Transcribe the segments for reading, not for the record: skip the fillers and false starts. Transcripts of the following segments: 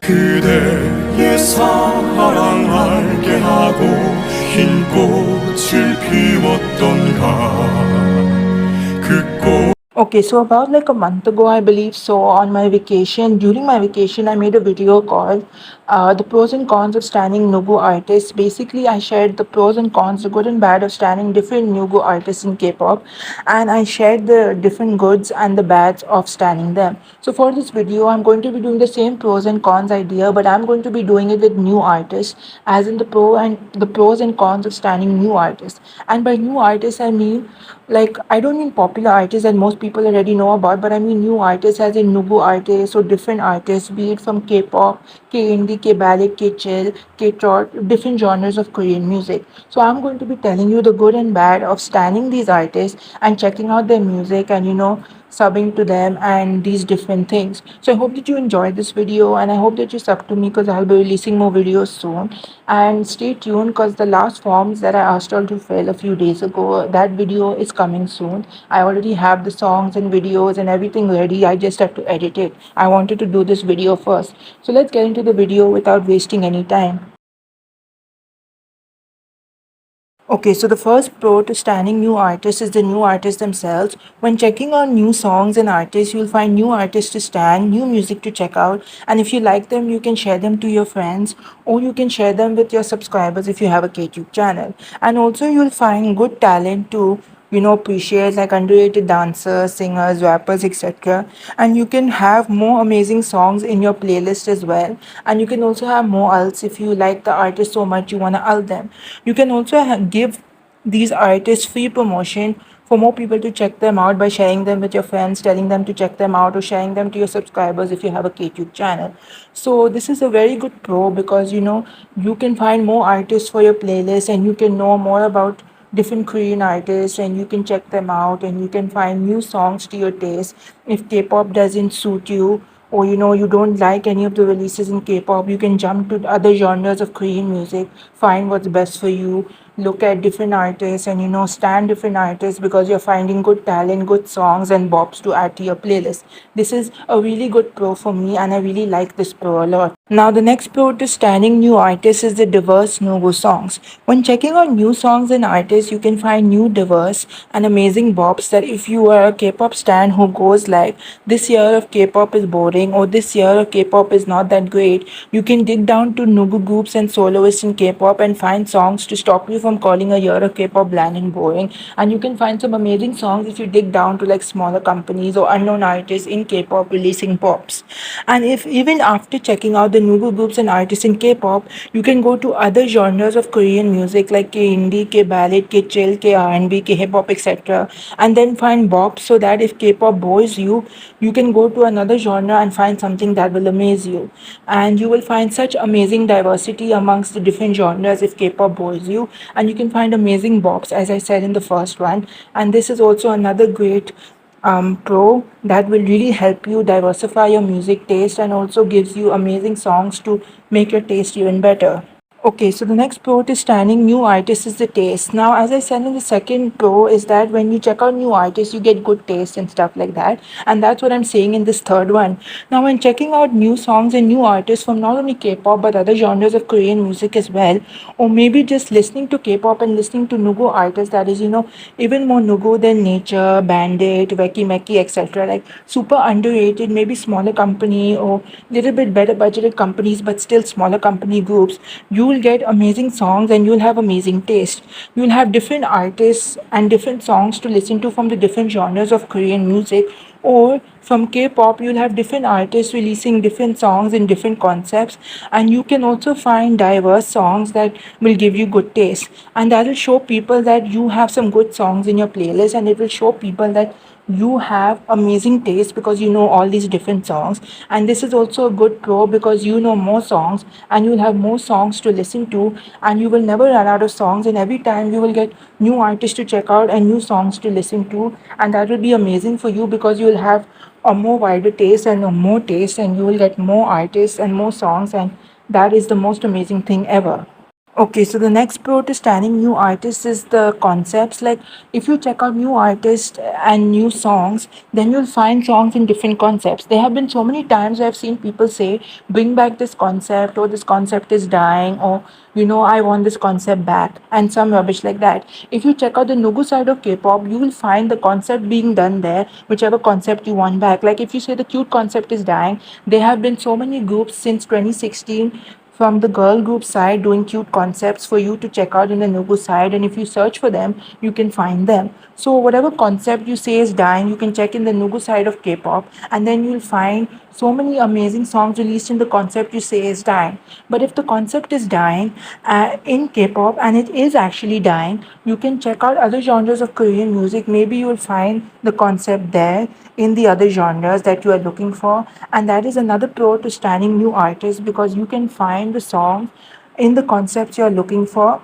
그대의 사랑하게 하고 흰 꽃을 피웠던가 그 Okay, so about like a month ago, I believe so, on my vacation, during my vacation, I made a video called The Pros and Cons of Standing Nugu Artists. Basically, I shared the pros and cons, the good and bad of standing different Nugu artists in K pop, and I shared the different goods and the bads of standing them. So, for this video, I'm going to be doing the same pros and cons idea, but I'm going to be doing it with new artists, as in the pros and cons of standing new artists. And by new artists, I mean like I don't mean popular artists that most people already know about, but I mean new artists as in Nubu artists or different artists, be it from K-pop, K-indie, K-ballet, K-chill, K-trot, different genres of Korean music. So I'm going to be telling you the good and bad of standing these artists and checking out their music and subbing to them and these different things. So I hope that you enjoyed this video and I hope that you sub to me because I'll be releasing more videos soon. And stay tuned because the last forms that I asked all to fill a few days ago, that video is coming soon. I already have the songs and videos and everything ready. I just have to edit it. I wanted to do this video first. So let's get into the video without wasting any time. Okay, so the first pro to standing new artists is the new artists themselves. When checking on new songs and artists, you'll find new artists to stand, new music to check out, and if you like them, you can share them to your friends or you can share them with your subscribers if you have a KTube channel. And also, you'll find good talent to appreciate like underrated dancers, singers, rappers, etc. And you can have more amazing songs in your playlist as well. And you can also have more alts if you like the artist so much you want to alt them. You can also give these artists free promotion for more people to check them out by sharing them with your friends, telling them to check them out, or sharing them to your subscribers if you have a KTube channel. So this is a very good pro because you can find more artists for your playlist and you can know more about different Korean artists and you can check them out and you can find new songs to your taste. If K-pop doesn't suit you or you don't like any of the releases in K-pop, you can jump to other genres of Korean music, find what's best for you, look at different artists and stand different artists because you're finding good talent, good songs and bops to add to your playlist. This is a really good pro for me and I really like this pro a lot. Now the next pro to standing new artists is the diverse no-go songs. When checking on new songs and artists, you can find new diverse and amazing bops that if you are a K-pop stan who goes like this year of K-pop is boring or this year of K-pop is not that great, you can dig down to Nugu groups and soloists in K-pop and find songs to stop you from calling a year of K-pop bland and boring. And you can find some amazing songs if you dig down to like smaller companies or unknown artists in K-pop releasing pops. And if even after checking out the Nugu groups and artists in K-pop, you can go to other genres of Korean music like K-indie, K-ballad, K-chill, K-R&B, K-hip-hop, etc. And then find bops so that if K-pop bores you, you can go to another genre and find something that will amaze you. And you will find such amazing diversity amongst the different genres if K-pop bores you. And you can find amazing bops, as I said in the first one. And this is also another great pro that will really help you diversify your music taste and also gives you amazing songs to make your taste even better. Okay, so the next pro to standing new artists is the taste. Now, as I said in the second pro, is that when you check out new artists, you get good taste and stuff like that. And that's what I'm saying in this third one. Now, when checking out new songs and new artists from not only K-pop but other genres of Korean music as well, or maybe just listening to K-pop and listening to Nugu artists, that is, even more Nugu than Nature, Bandit, Veki Meki, etc. Like super underrated, maybe smaller company or little bit better budgeted companies, but still smaller company groups. You will get amazing songs and you'll have amazing taste. You'll have different artists and different songs to listen to from the different genres of Korean music, or from K-pop you'll have different artists releasing different songs in different concepts, and you can also find diverse songs that will give you good taste, and that will show people that you have some good songs in your playlist, and it will show people that you have amazing taste because you know all these different songs. And this is also a good pro because you know more songs and you'll have more songs to listen to and you will never run out of songs, and every time you will get new artists to check out and new songs to listen to, and that will be amazing for you because you will have a more wider taste and a more taste and you will get more artists and more songs, and that is the most amazing thing ever. Okay, so the next pro to standing new artists is the concepts. Like, if you check out new artists and new songs, then you'll find songs in different concepts. There have been so many times I've seen people say, bring back this concept, or this concept is dying, or I want this concept back, and some rubbish like that. If you check out the Nugu side of K-pop, you will find the concept being done there, whichever concept you want back. Like, if you say the cute concept is dying, there have been so many groups since 2016 from the girl group side doing cute concepts for you to check out in the Nugu side, and if you search for them you can find them. So whatever concept you say is dying, you can check in the Nugu side of K-pop, and then you'll find so many amazing songs released in the concept you say is dying. But if the concept is dying in K-pop, and it is actually dying, you can check out other genres of Korean music. Maybe you will find the concept there in the other genres that you are looking for, and that is another pro to standing new artists, because you can find the song in the concepts you're looking for,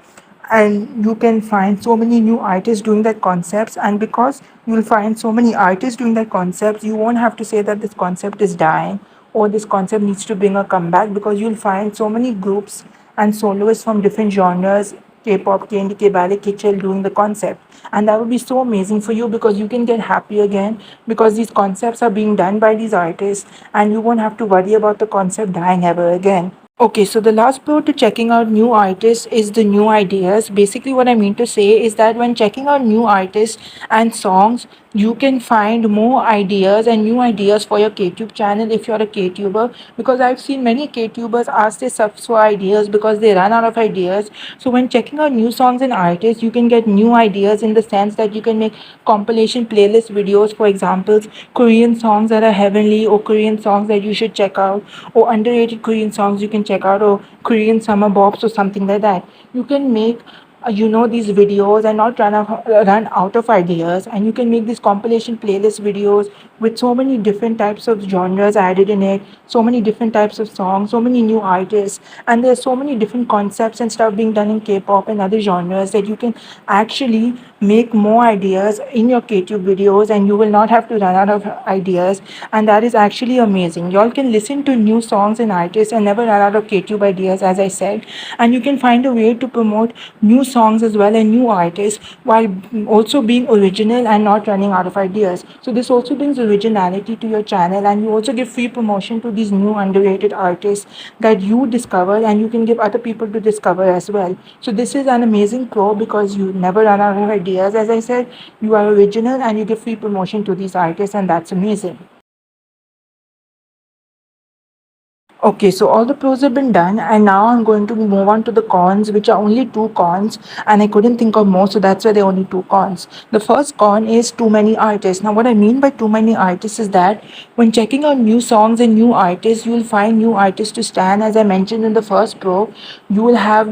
and you can find so many new artists doing that concepts. And because you'll find so many artists doing that concepts, you won't have to say that this concept is dying or this concept needs to bring a comeback, because you'll find so many groups and soloists from different genres, K-pop, K-indie, K-ballet, K-chill, doing the concept. And that would be so amazing for you, because you can get happy again, because these concepts are being done by these artists, and you won't have to worry about the concept dying ever again. Okay, so the last pro to checking out new artists is the new ideas. Basically, what I mean to say is that when checking out new artists and songs, you can find more ideas and new ideas for your KTube channel if you're a KTuber. Because I've seen many KTubers ask their subs for ideas because they run out of ideas. So when checking out new songs and artists, you can get new ideas in the sense that you can make compilation playlist videos. For example, Korean songs that are heavenly, or Korean songs that you should check out, or underrated Korean songs you can check out, or Korean summer bops or something like that. You can make these videos and not run out of ideas, and you can make these compilation playlist videos with so many different types of genres added in it, so many different types of songs, so many new artists, and there's so many different concepts and stuff being done in K-pop and other genres that you can actually make more ideas in your KTube videos, and you will not have to run out of ideas. And that is actually amazing. Y'all can listen to new songs and artists and never run out of KTube ideas, as I said. And you can find a way to promote new songs as well and new artists, while also being original and not running out of ideas. So this also brings originality to your channel, and you also give free promotion to these new underrated artists that you discover, and you can give other people to discover as well. So this is an amazing pro, because you never run out of ideas. As I said, you are original and you give free promotion to these artists, and that's amazing. Okay, so all the pros have been done, and now I'm going to move on to the cons, which are only two cons, and I couldn't think of more, so that's why there are only two cons. The first con is too many artists. Now, what I mean by too many artists is that when checking out new songs and new artists, you will find new artists to stan. As I mentioned in the first pro, you will have,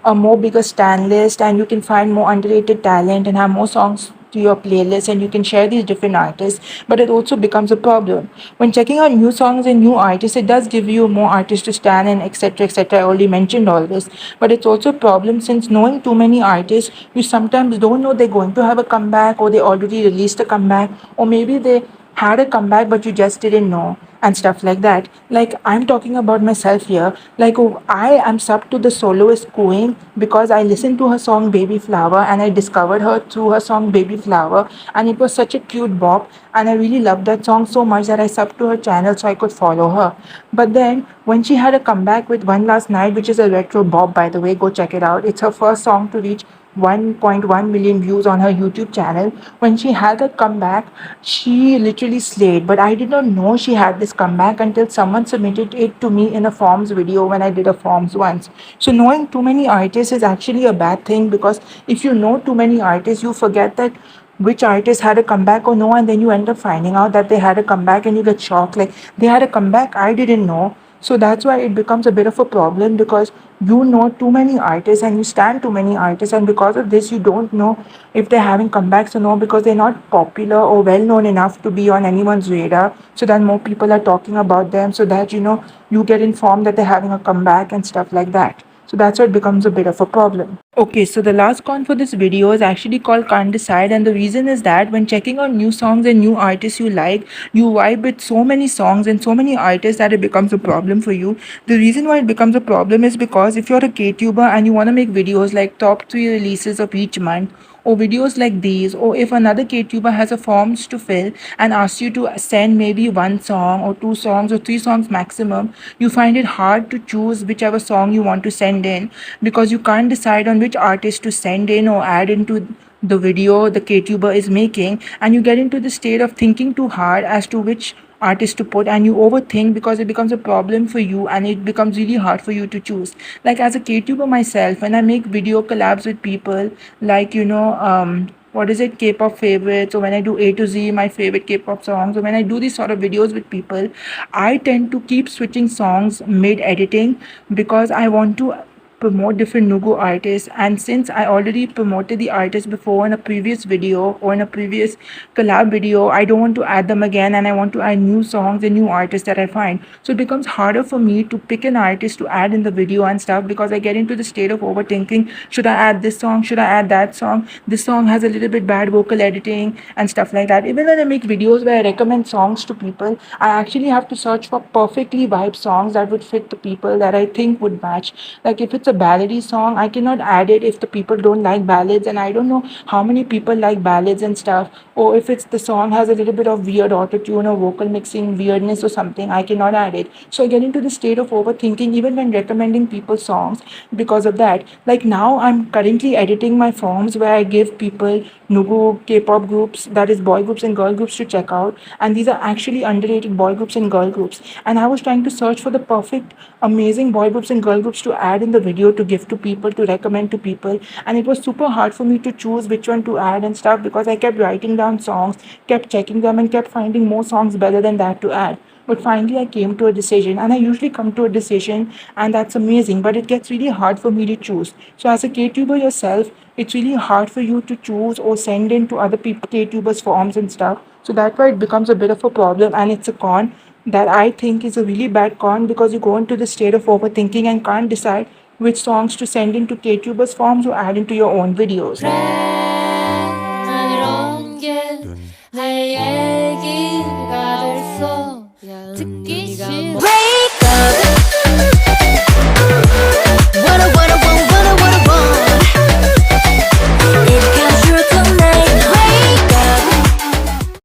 a more bigger stan list, and you can find more underrated talent and have more songs to your playlist, and you can share these different artists. But it also becomes a problem when checking out new songs and new artists. It does give you more artists to stand, and etc etc. I already mentioned all this, but it's also a problem, since knowing too many artists, you sometimes don't know they're going to have a comeback, or they already released a comeback, or maybe they had a comeback but you just didn't know, and stuff like that. Like, I'm talking about myself here. Like, oh, I am sub to the soloist Queen, because I listened to her song Baby Flower, and I discovered her through her song Baby Flower, and it was such a cute bop, and I really loved that song so much that I subbed to her channel so I could follow her. But then when she had a comeback with One Last Night, which is a retro bop, by the way, go check it out. It's her first song to reach 1.1 million views on her YouTube channel. When she had that comeback, she literally slayed. But I did not know she had this comeback until someone submitted it to me in a forms video when I did a forms once. So knowing too many artists is actually a bad thing, because if you know too many artists, you forget that which artist had a comeback or no, and then you end up finding out that they had a comeback and you get shocked, like, they had a comeback, I didn't know. So that's why it becomes a bit of a problem, because you know too many artists and you stand too many artists, and because of this you don't know if they're having comebacks or no, because they're not popular or well known enough to be on anyone's radar, so that more people are talking about them, so that you get informed that they're having a comeback and stuff like that. So that's why it becomes a bit of a problem. Okay, so the last con for this video is actually called Can't Decide, and the reason is that when checking on new songs and new artists you like, you vibe with so many songs and so many artists that it becomes a problem for you. The reason why it becomes a problem is because if you're a K-tuber and you want to make videos like top 3 releases of each month, or videos like these, or if another KTuber has a forms to fill and asks you to send maybe one song or two songs or three songs maximum, you find it hard to choose whichever song you want to send in because you can't decide on which artist to send in or add into the video the KTuber is making, and you get into the state of thinking too hard as to which artist to put, and you overthink because it becomes a problem for you and it becomes really hard for you to choose. Like as a KTuber myself, when I make video collabs with people like what is it, K-pop favorites, or when I do A to Z my favorite K-pop songs, or when I do these sort of videos with people, I tend to keep switching songs mid editing because I want to promote different Nugu artists. And since I already promoted the artist before in a previous video or in a previous collab video, I don't want to add them again, and I want to add new songs and new artists that I find. So it becomes harder for me to pick an artist to add in the video and stuff because I get into the state of overthinking. Should I add this song? Should I add that song? This song has a little bit bad vocal editing and stuff like that. Even when I make videos where I recommend songs to people, I actually have to search for perfectly vibe songs that would fit the people that I think would match. Like if it's a ballady song, I cannot add it if the people don't like ballads, and I don't know how many people like ballads and stuff. Or if it's the song has a little bit of weird auto tune or vocal mixing weirdness or something, I cannot add it. So I get into the state of overthinking even when recommending people songs because of that. Like now I'm currently editing my forms where I give people Nugu K-pop groups, that is boy groups and girl groups, to check out, and these are actually underrated boy groups and girl groups. And I was trying to search for the perfect amazing boy groups and girl groups to add in the video to give to people, to recommend to people, and it was super hard for me to choose which one to add and stuff because I kept writing down songs, kept checking them, and kept finding more songs better than that to add. But finally I came to a decision, and I usually come to a decision, and that's amazing, but it gets really hard for me to choose. So as a KTuber yourself, it's really hard for you to choose or send in to other people KTubers forms and stuff. So that's why it becomes a bit of a problem, and it's a con that I think is a really bad con because you go into the state of overthinking and can't decide which songs to send into KTubers forms or add into your own videos. 이런 게할 얘기가 됐어 듣기 싫어